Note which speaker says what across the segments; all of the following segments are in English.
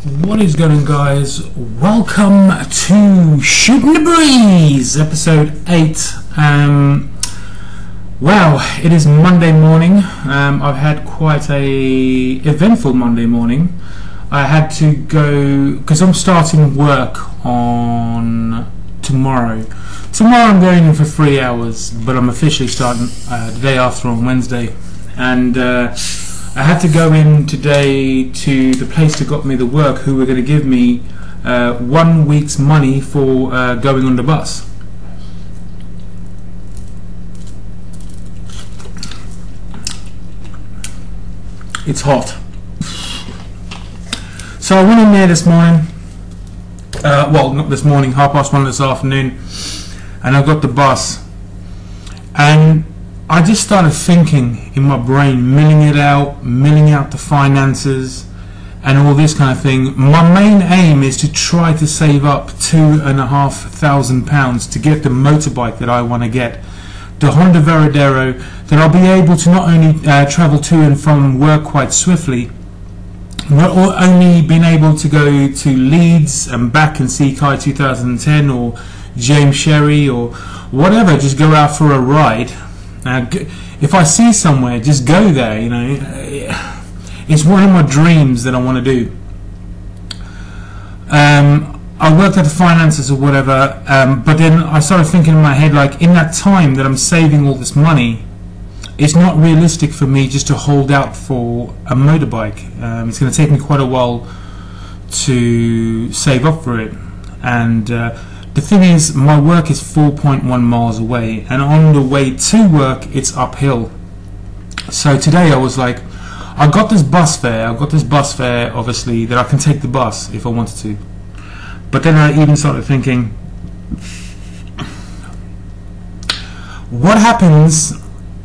Speaker 1: What is going on, guys? Welcome to Shooting the Breeze, episode 8. Wow, it is Monday morning. I've had quite a eventful Monday morning. I had to go, because I'm starting work on tomorrow. Tomorrow I'm going in for 3 hours, but I'm officially starting the day after on Wednesday. And I had to go in today to the place that got me the work, who were going to give me 1 week's money for going on the bus. It's hot. So I went in there this morning, well, not this morning, 1:30 this afternoon, and I got the bus. And I just started thinking in my brain, milling out the finances and all this kind of thing. My main aim is to try to save up £2,500 to get the motorbike that I want to get, the Honda Veradero, that I'll be able to not only travel to and from work quite swiftly, not only being able to go to Leeds and back and see Kai 2010 or James Sherry or whatever, just go out for a ride. If I see somewhere, just go there, you know. It's one of my dreams that I want to do. I worked at the finances or whatever, but then I started thinking in my head, like, in that time that I'm saving all this money, it's not realistic for me just to hold out for a motorbike. It's going to take me quite a while to save up for it. And the thing is, my work is 4.1 miles away, and on the way to work it's uphill. So today I was like, I got this bus fare obviously, that I can take the bus if I wanted to. But then I even started thinking, what happens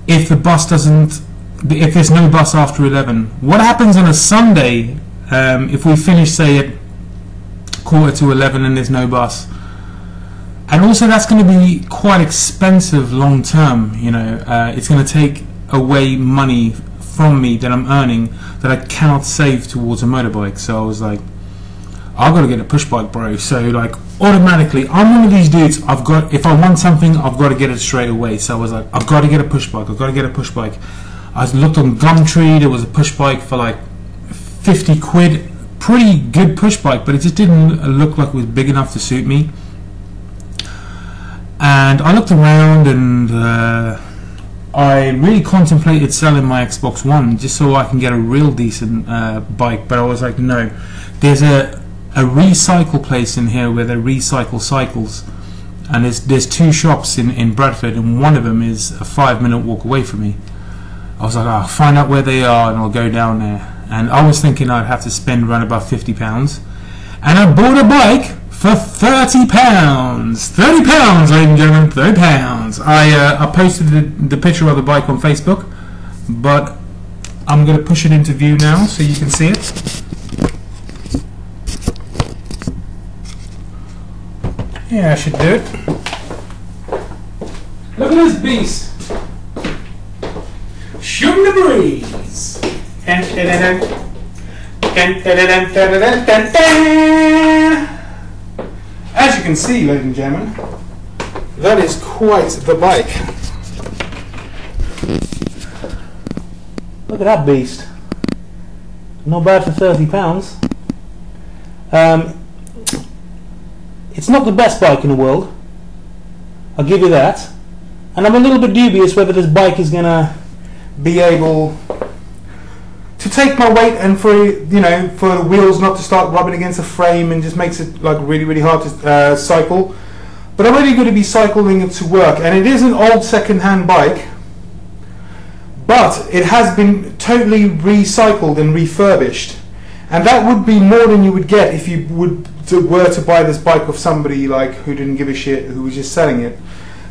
Speaker 1: if the bus doesn't, if there's no bus after 11? What happens on a Sunday if we finish, say, at 11:15 and there's no bus? And also, that's going to be quite expensive long term, you know. It's going to take away money from me that I'm earning that I cannot save towards a motorbike. So I was like, I've got to get a push bike, bro. So, like, automatically, I'm one of these dudes, if I want something, I've got to get it straight away. So I was like, I've got to get a push bike, I looked on Gumtree, there was a push bike for like 50 quid, pretty good push bike, but it just didn't look like it was big enough to suit me. And I looked around, and I really contemplated selling my Xbox One just so I can get a real decent bike. But I was like, no. There's a recycle place in here where they recycle cycles, and there's 2 shops in Bradford, and one of them is a 5-minute walk away from me. I was like, I'll find out where they are and I'll go down there. And I was thinking I'd have to spend around about £50, and I bought a bike for £30. £30, ladies and gentlemen, £30. I posted the picture of the bike on Facebook, but I'm going to push it into view now so you can see it. Yeah, I should do it. Look at this beast. Shooting the breeze. As you can see, ladies and gentlemen, that is quite the bike. Look at that beast. Not bad for £30. It's not the best bike in the world, I'll give you that. And I'm a little bit dubious whether this bike is going to be able to take my weight, and for the wheels not to start rubbing against the frame and just makes it like really hard to cycle. But I'm really going to be cycling it to work, and it is an old second-hand bike, but it has been totally recycled and refurbished, and that would be more than you would get if you were to buy this bike off somebody like who didn't give a shit, who was just selling it.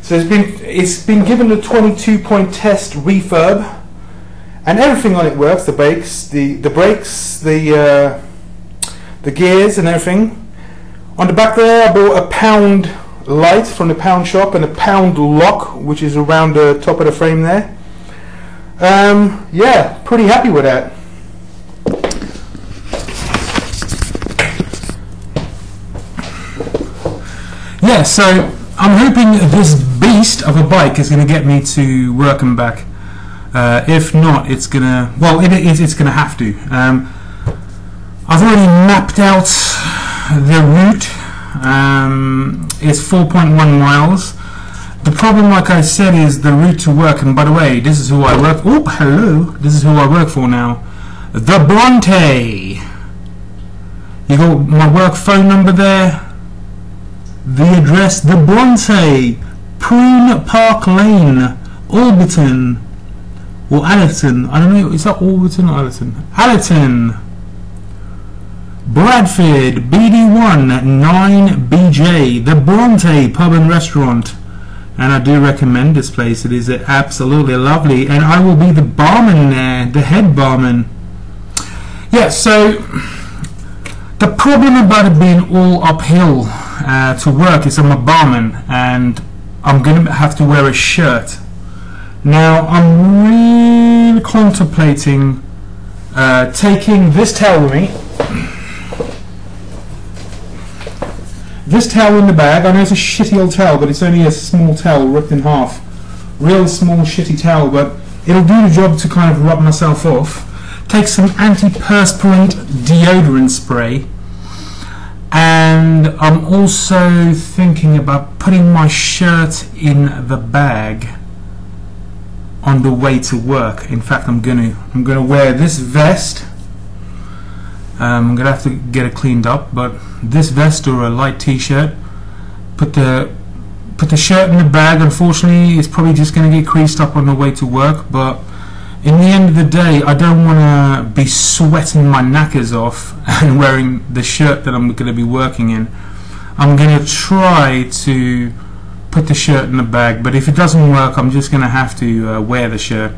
Speaker 1: So it's been given a 22-point test refurb, and everything on it works. The brakes, the gears, and everything. On the back there, I bought a pound light from the pound shop and a pound lock, which is around the top of the frame there. Yeah, pretty happy with that. yeah, so I'm hoping this beast of a bike is going to get me to work and back. If not, it's gonna. Well, it's gonna have to. I've already mapped out the route. It's 4.1 miles. The problem, like I said, is the route to work. And by the way, this is who I work. Oh, hello. This is who I work for now. The Bronte. You got my work phone number there. The address: The Bronte, Prune Park Lane, Alberton. Or Allerton, I don't know, is that Alberton or Allerton? Allerton, Bradford, BD1 9BJ, the Bronte Pub and Restaurant. And I do recommend this place. It is absolutely lovely, and I will be the barman there, the head barman. Yeah, so the problem about it being all uphill to work is I'm a barman, and I'm going to have to wear a shirt. Now, I'm really contemplating taking this towel with me. This towel in the bag. I know it's a shitty old towel, but it's only a small towel ripped in half. Real small shitty towel, but it'll do the job to kind of rub myself off. Take some antiperspirant deodorant spray. And I'm also thinking about putting my shirt in the bag on the way to work. In fact, I'm gonna wear this vest. I'm gonna have to get it cleaned up, but this vest or a light t-shirt. Put the shirt in the bag. Unfortunately, it's probably just gonna get creased up on the way to work. But in the end of the day, I don't want to be sweating my knackers off and wearing the shirt that I'm gonna be working in. I'm gonna try to put the shirt in the bag, but if it doesn't work, I'm just gonna have to wear the shirt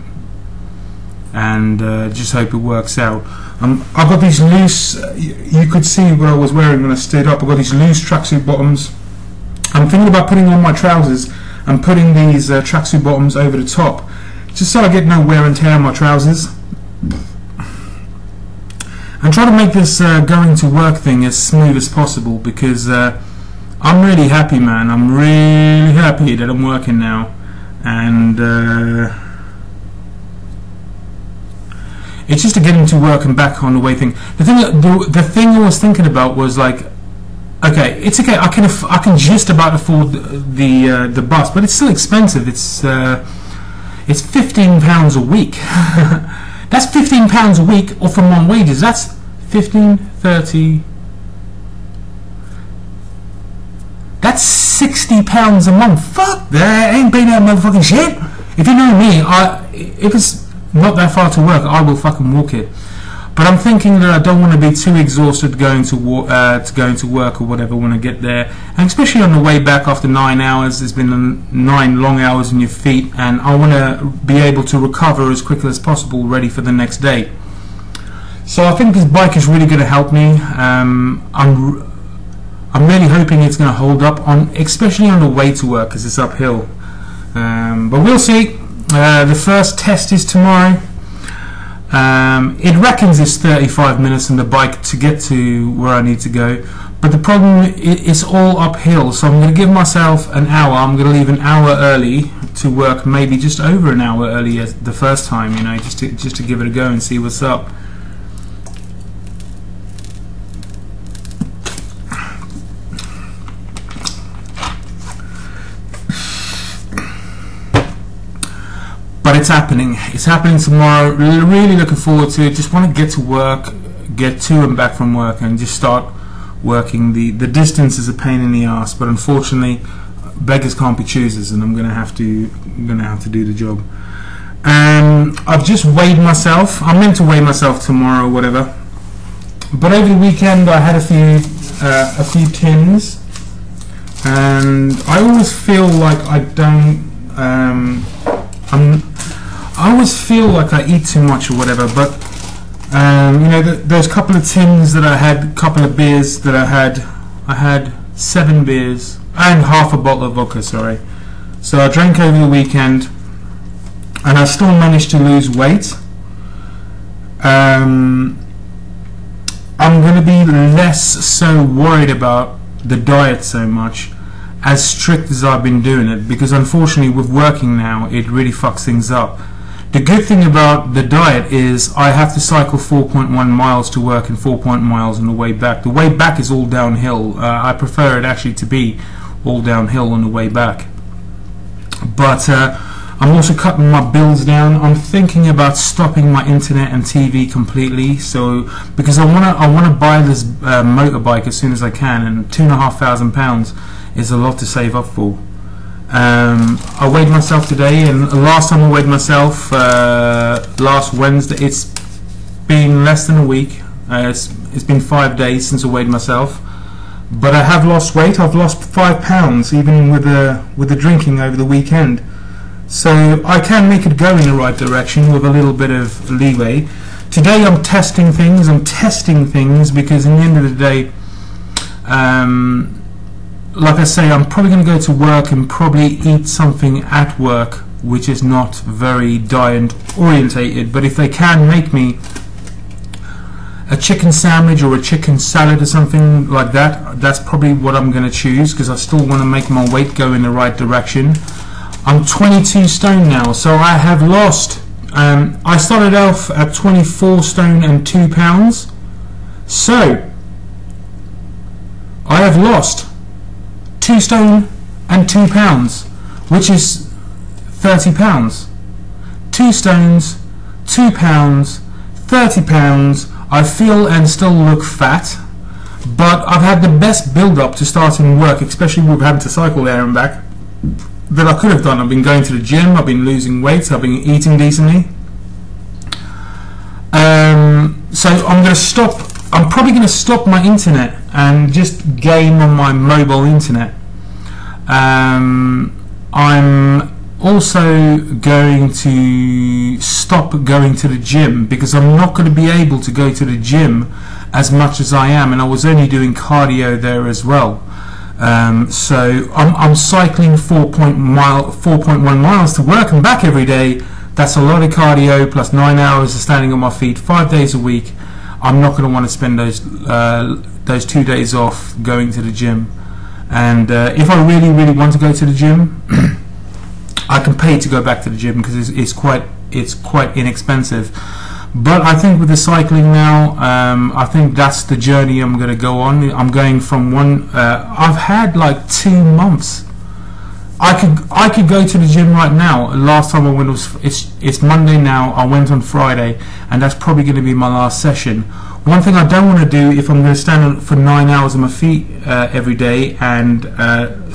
Speaker 1: and just hope it works out. I've got these loose, you could see what I was wearing when I stood up. I've got these loose tracksuit bottoms. I'm thinking about putting on my trousers and putting these tracksuit bottoms over the top, just so I get no wear and tear on my trousers, and try to make this going to work thing as smooth as possible, because I'm really happy, man. I'm really happy that I'm working now, and it's just a getting to work and back on the way thing. The thing I was thinking about was like, okay, it's okay. I can just about afford the bus, but it's still expensive. It's £15 a week. That's £15 a week off from my wages. That's 15, 30. That's £60 a month. Fuck that! I ain't paying that motherfucking shit. If you know me, if it's not that far to work, I will fucking walk it. But I'm thinking that I don't want to be too exhausted going to work or whatever when I get there, and especially on the way back after 9 hours. There's been 9 long hours on your feet, and I want to be able to recover as quickly as possible, ready for the next day. So I think this bike is really going to help me. I'm really hoping it's going to hold up, especially on the way to work, because it's uphill. But we'll see. The first test is tomorrow. It reckons it's 35 minutes on the bike to get to where I need to go, but the problem is all uphill, so I'm going to give myself an hour. I'm going to leave an hour early to work, maybe just over an hour early as the first time, you know, just to give it a go and see what's up. But it's happening. It's happening tomorrow. Really looking forward to it. Just want to get to work, get to and back from work, and just start working. The distance is a pain in the ass, but unfortunately, beggars can't be choosers, and I'm gonna have to do the job. I've just weighed myself. I'm meant to weigh myself tomorrow, or whatever. But over the weekend, I had a few tins, and I always feel like I don't. I always feel like I eat too much or whatever, but you know, those couple of tins that I had, couple of beers that I had 7 beers and half a bottle of vodka, sorry. So I drank over the weekend, and I still managed to lose weight. I'm going to be less so worried about the diet so much, as strict as I've been doing it, because unfortunately with working now it really fucks things up. The good thing about the diet is I have to cycle 4.1 miles to work and 4.1 miles on the way back. The way back is all downhill. I prefer it actually to be all downhill on the way back. But I'm also cutting my bills down. I'm thinking about stopping my internet and TV completely. So because I wanna buy this motorbike as soon as I can, and £2,500 is a lot to save up for. I weighed myself today, and last time I weighed myself last Wednesday. It's been less than a week. It's been 5 days since I weighed myself, but I have lost weight. I've lost 5 pounds even with the drinking over the weekend, so I can make it go in the right direction with a little bit of leeway. Today I'm testing things. Because in the end of the day, like I say, I'm probably going to go to work and probably eat something at work which is not very diet orientated. But if they can make me a chicken sandwich or a chicken salad or something like that, that's probably what I'm going to choose, because I still want to make my weight go in the right direction. I'm 22 stone now, so I have lost. I started off at 24 stone and 2 pounds, so I have lost 2 stone and 2 pounds, which is 30 pounds. 2 stones, 2 pounds, 30 pounds. I feel and still look fat, but I've had the best build up to starting work, especially with having to cycle there and back, that I could have done. I've been going to the gym, I've been losing weight, I've been eating decently. So I'm probably going to stop my internet and just game on my mobile internet. I'm also going to stop going to the gym, because I'm not going to be able to go to the gym as much as I am, and I was only doing cardio there as well. So I'm cycling 4.1 miles to work and back every day. That's a lot of cardio, plus 9 hours of standing on my feet 5 days a week. I'm not going to want to spend those 2 days off going to the gym. And if I really want to go to the gym, I can pay to go back to the gym, because it's quite inexpensive. But I think with the cycling now, I think that's the journey I'm going to go on. I'm going from one. I've had like 2 months. I could go to the gym right now. Last time I went it's Monday now. I went on Friday, and that's probably going to be my last session. One thing I don't want to do, if I'm going to stand for 9 hours on my feet every day and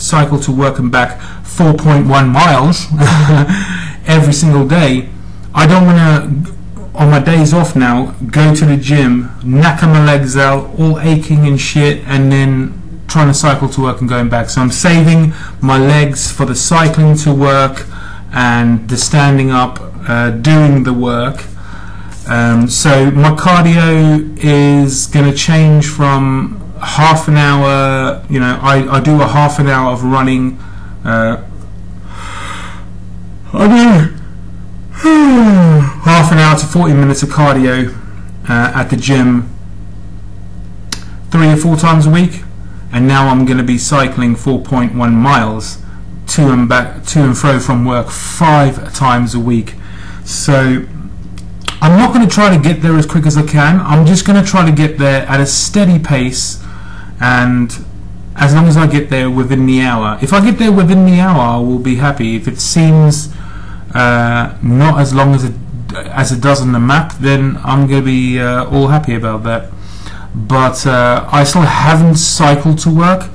Speaker 1: cycle to work and back 4.1 miles every single day, I don't want to, on my days off now, go to the gym, knacker my legs out, all aching and shit, and then trying to cycle to work and going back. So I'm saving my legs for the cycling to work and the standing up, doing the work. So my cardio is going to change from half an hour, I do a half an hour of running, I do half an hour to 40 minutes of cardio at the gym 3 or 4 times a week, and now I'm going to be cycling 4.1 miles to and fro from work 5 times a week. So I'm not going to try to get there as quick as I can. I'm just going to try to get there at a steady pace, and as long as I get there within the hour. If I get there within the hour, I will be happy. If it seems not as long as it does on the map, then I'm going to be all happy about that. But I still haven't cycled to work.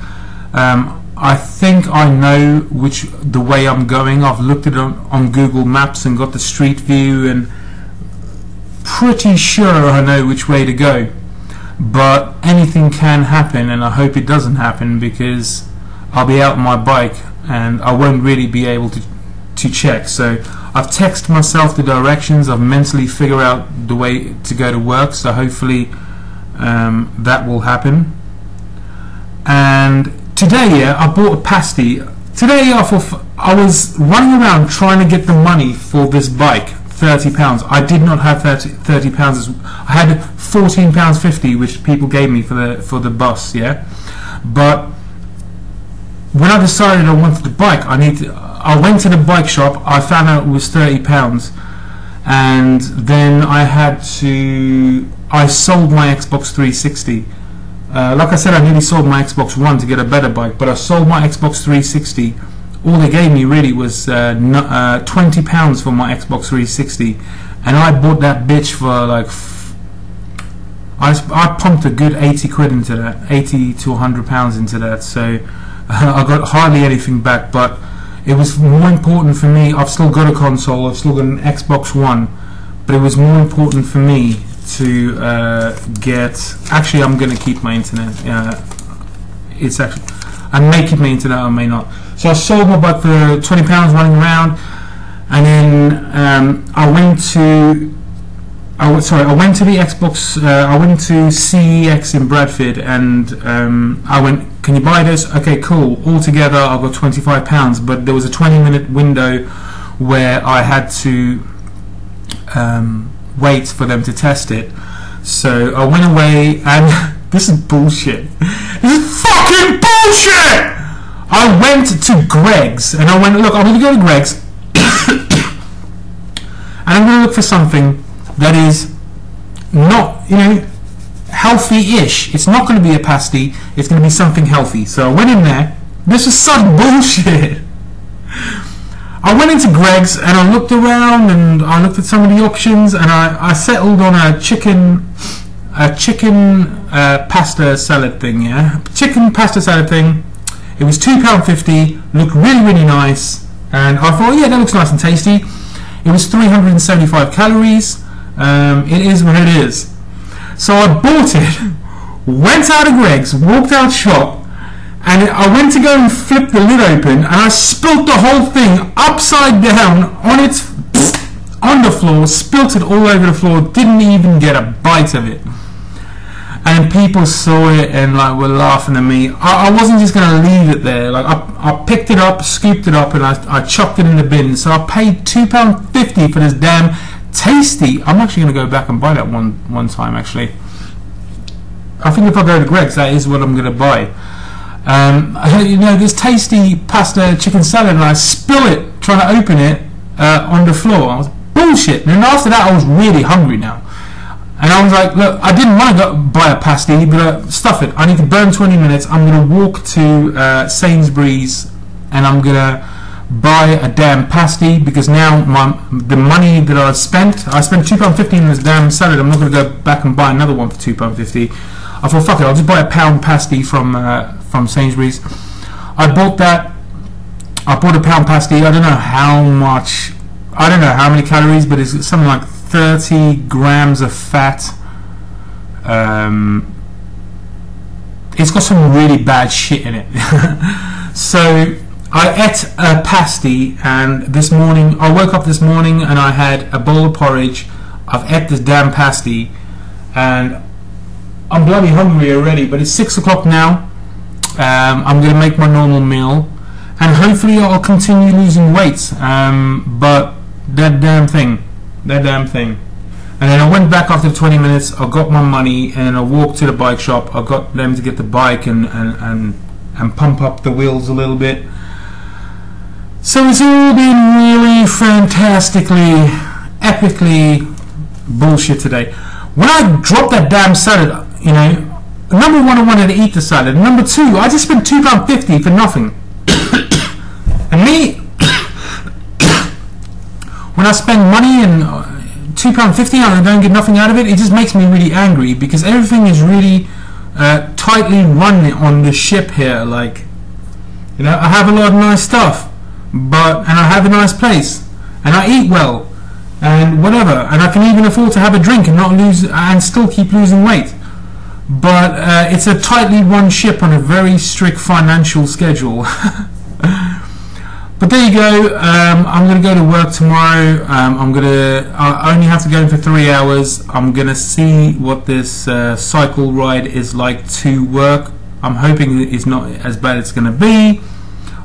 Speaker 1: I think I know the way I'm going. I've looked at it on Google Maps and got the street view, and pretty sure I know which way to go. But anything can happen, and I hope it doesn't happen, because I'll be out on my bike and I won't really be able to check. So I've texted myself the directions. I've mentally figured out the way to go to work, so hopefully that will happen. And today, I bought a pasty. Today I was running around trying to get the money for this bike, £30. I did not have £30. I had £14.50, which people gave me for the bus, yeah. But when I decided I wanted the bike, I went to the bike shop. I found out it was £30, and then I sold my Xbox 360. Like I said, I nearly sold my Xbox One to get a better bike, but I sold my Xbox 360. All they gave me really was £20 for my Xbox 360, and I bought that bitch for like I pumped a good 80 quid into that, 80 to £100 into that. So I got hardly anything back, but it was more important for me. I've still got a console, I've still got an Xbox One, but it was more important for me to get. Actually, I'm going to keep my internet. It's actually, I may keep my internet, I may not. So I sold my bike for £20 running around, and then I went to the Xbox. I went to CEX in Bradford, and I went, "Can you buy this?" Okay, cool. Altogether, I got £25, but there was a 20-minute window where I had to wait for them to test it. So I went away, and this is bullshit. This is fucking bullshit. I went to Greggs, and I went, "Look, I'm going to go to Greggs, and I'm going to look for something that is not, healthy-ish. It's not going to be a pasty. It's going to be something healthy." So I went in there. This is such bullshit. I went into Greggs, and I looked around, and I looked at some of the options, and I settled on a chicken pasta salad thing. Yeah, chicken pasta salad thing. It was £2.50. Looked really, really nice, and I thought, yeah, that looks nice and tasty. It was 375 calories. It is what it is. So I bought it, went out of Greggs, walked out shop, and I went to go and flip the lid open, and I spilt the whole thing upside down on the floor, spilt it all over the floor, didn't even get a bite of it. And people saw it and like were laughing at me. I wasn't just going to leave it there. Like I picked it up, scooped it up, and I chucked it in the bin. So I paid £2.50 for this damn tasty. I'm actually going to go back and buy that one time. Actually, I think if I go to Greggs, that is what I'm going to buy. This tasty pasta chicken salad, and I spill it trying to open it on the floor. I was bullshit. And then after that, I was really hungry now. And I was like, look, I didn't want to go buy a pasty, but stuff it. I need to burn 20 minutes. I'm going to walk to Sainsbury's, and I'm going to buy a damn pasty, because now the money that I spent £2.50 in this damn salad. I'm not going to go back and buy another one for £2.50. I thought, fuck it, I'll just buy a pound pasty from Sainsbury's. I bought that. I bought a pound pasty. I don't know how much. I don't know how many calories, but it's something like 30 grams of fat. It's got some really bad shit in it. So I ate a pasty, and this morning I woke up this morning and I had a bowl of porridge. I've ate this damn pasty, and I'm bloody hungry already. But it's 6 o'clock now. I'm going to make my normal meal, and hopefully I'll continue losing weight. But that damn thing. And then I went back after 20 minutes. I got my money, and I walked to the bike shop. I got them to get the bike and pump up the wheels a little bit. So it's all been really fantastically, epically bullshit today. When I dropped that damn salad, number one, I wanted to eat the salad. Number two, I just spent £2.50 for nothing. And me, when I spend money and £2.50 and I don't get nothing out of it, it just makes me really angry, because everything is really tightly run on the ship here. Like, I have a lot of nice stuff, and I have a nice place, and I eat well, and whatever, and I can even afford to have a drink and not lose, and still keep losing weight. But it's a tightly run ship on a very strict financial schedule. But there you go. I'm going to go to work tomorrow. I only have to go in for 3 hours. I'm going to see what this cycle ride is like to work. I'm hoping it's not as bad as it's going to be.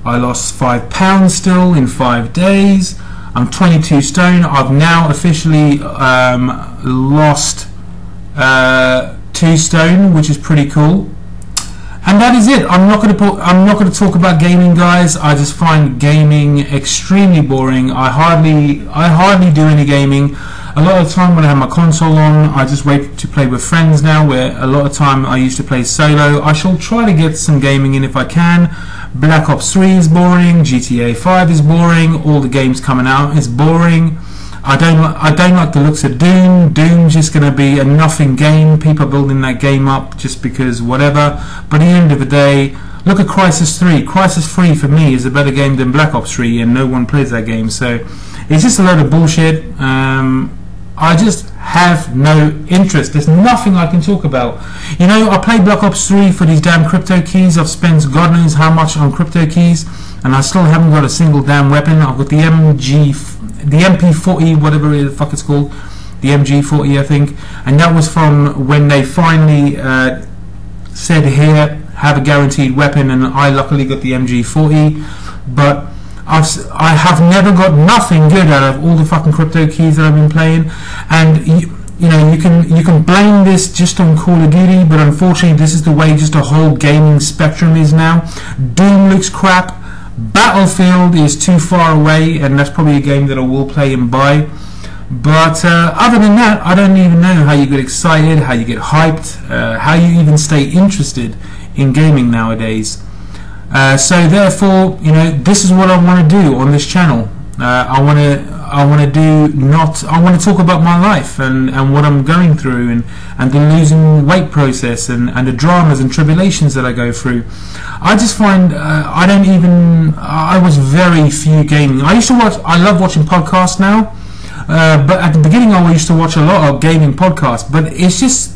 Speaker 1: I lost 5 pounds still in 5 days. I'm 22 stone. I've now officially lost 2 stone, which is pretty cool. And that is it. I'm not going to talk about gaming, guys. I just find gaming extremely boring. I hardly do any gaming. A lot of the time when I have my console on, I just wait to play with friends now, where a lot of time I used to play solo. I shall try to get some gaming in if I can. Black Ops 3 is boring, GTA 5 is boring, all the games coming out is boring. I don't like the looks of Doom. Doom's just going to be a nothing game. People are building that game up just because whatever. But at the end of the day, look at Crysis 3. Crysis 3 for me is a better game than Black Ops 3, and no one plays that game. So it's just a load of bullshit. I just have no interest. There's nothing I can talk about. You know, I played Black Ops 3 for these damn crypto keys. I've spent God knows how much on crypto keys, and I still haven't got a single damn weapon. I've got the MP40, whatever the fuck it's called, the MG40, I think, and that was from when they finally said, here, have a guaranteed weapon, and I luckily got the MG40. But I have never got nothing good out of all the fucking crypto keys that I've been playing. And you know, you can blame this just on Call of Duty, but unfortunately this is the way just the whole gaming spectrum is now. Doom looks crap. Battlefield is too far away, and that's probably a game that I will play and buy. But other than that, I don't even know how you get excited, how you get hyped, how you even stay interested in gaming nowadays. So therefore, you know, this is what I want to do on this channel. I want to talk about my life and what I'm going through, and the losing weight process, and the dramas and tribulations that I go through. I just find I was very few gaming. I love watching podcasts now, but at the beginning I used to watch a lot of gaming podcasts, but it's just,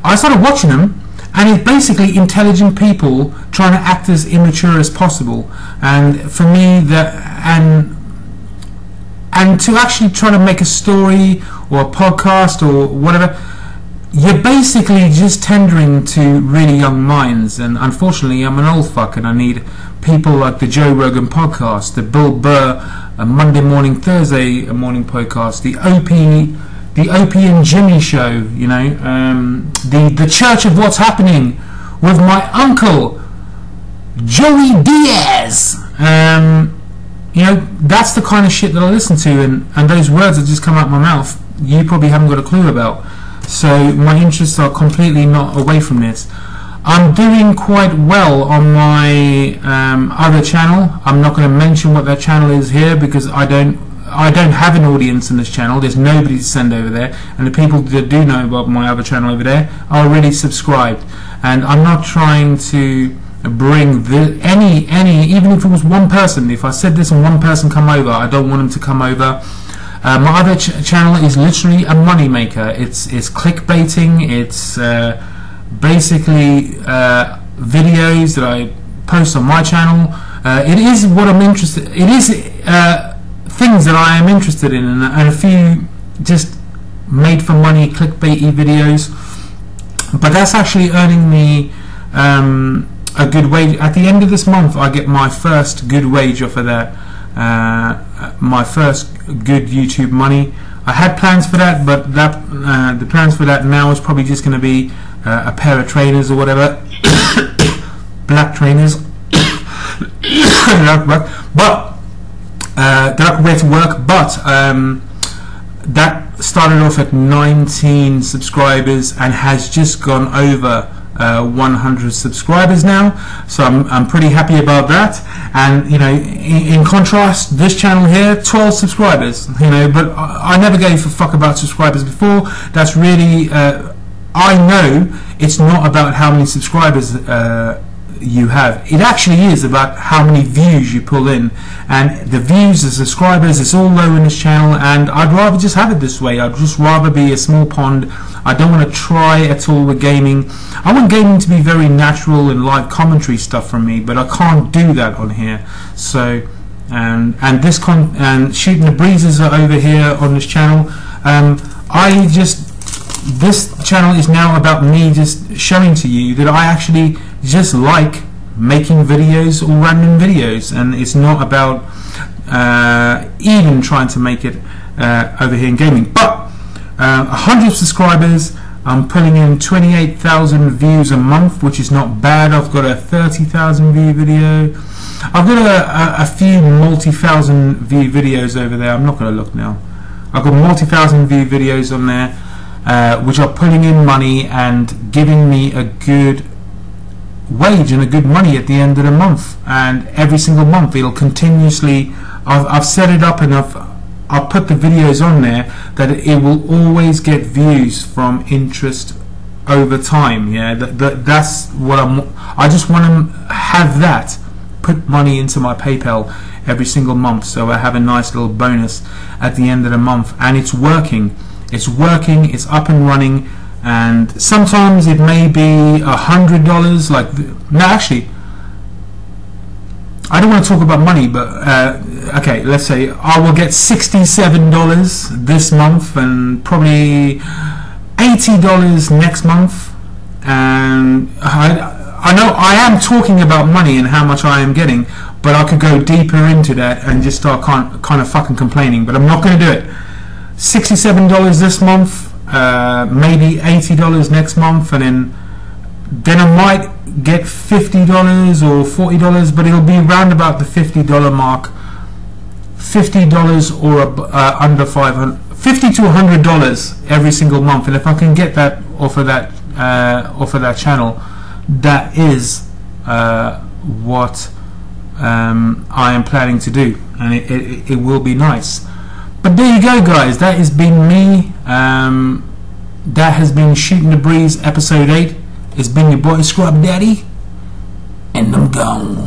Speaker 1: I started watching them, and it's basically intelligent people trying to act as immature as possible. And for me, and to actually try to make a story or a podcast or whatever, you're basically just tendering to really young minds. And unfortunately, I'm an old fuck, and I need people like the Joe Rogan podcast, the Bill Burr Monday morning, Thursday morning podcast, the Opie and Jimmy show, you know, the Church of What's Happening with my uncle Joey Diaz. You know, that's the kind of shit that I listen to, and those words that just come out my mouth, you probably haven't got a clue about. So my interests are completely not away from this. I'm doing quite well on my other channel. I'm not going to mention what that channel is here, because I don't have an audience in this channel. There's nobody to send over there, and the people that do know about my other channel over there are already subscribed. And I'm not trying to bring any even if it was one person. If I said this and one person come over, I don't want them to come over. My other channel is literally a money maker. It's clickbaiting. It's basically videos that I post on my channel. It is what I'm interested. It is things that I am interested in, and a few just made for money clickbaity videos. But that's actually earning me a good wage. At the end of this month, I get my first good wage off of that. My first good YouTube money. I had plans for that, but the plans for that now is probably just going to be a pair of trainers or whatever, black trainers, but that I can wear to work. But that started off at 19 subscribers and has just gone over 100 subscribers now, so I'm pretty happy about that. And you know, in contrast, this channel here, 12 subscribers, you know, but I never gave a fuck about subscribers before. That's really I know it's not about how many subscribers you have. It actually is about how many views you pull in, and the views, the subscribers, it's all low in this channel, and I'd rather just have it this way. I'd just rather be a small pond. I don't want to try at all with gaming. I want gaming to be very natural and live commentary stuff from me, but I can't do that on here. So and shooting the breezes are over here on this channel. This channel is now about me just showing to you that I actually just like making videos or random videos, and it's not about even trying to make it over here in gaming. But 100 subscribers, I'm pulling in 28,000 views a month, which is not bad. I've got a 30,000 view video. I've got a few multi-thousand view videos over there. I'm not going to look now. I've got multi-thousand view videos on there, which are pulling in money and giving me a good wage and a good money at the end of the month. And every single month it'll continuously, I've set it up and I'll put the videos on there that it will always get views from interest over time. Yeah, that's what I just want to have, that put money into my PayPal every single month, so I have a nice little bonus at the end of the month. And it's working, it's up and running. And sometimes it may be $100, like, no, actually I don't want to talk about money, but okay, let's say I will get $67 this month and probably $80 next month. And I know I am talking about money and how much I am getting, but I could go deeper into that and just start kind of fucking complaining, but I'm not going to do it. $67 this month, maybe $80 next month, and then I might get $50 or $40, but it'll be around about the $50 mark. $50 or under $50 to $100 every single month, and if I can get that off of that channel, that is what I am planning to do, and it will be nice. But there you go, guys. That has been me. That has been Shooting the Breeze episode 8. It's been your boy Scrub Daddy, and I'm gone.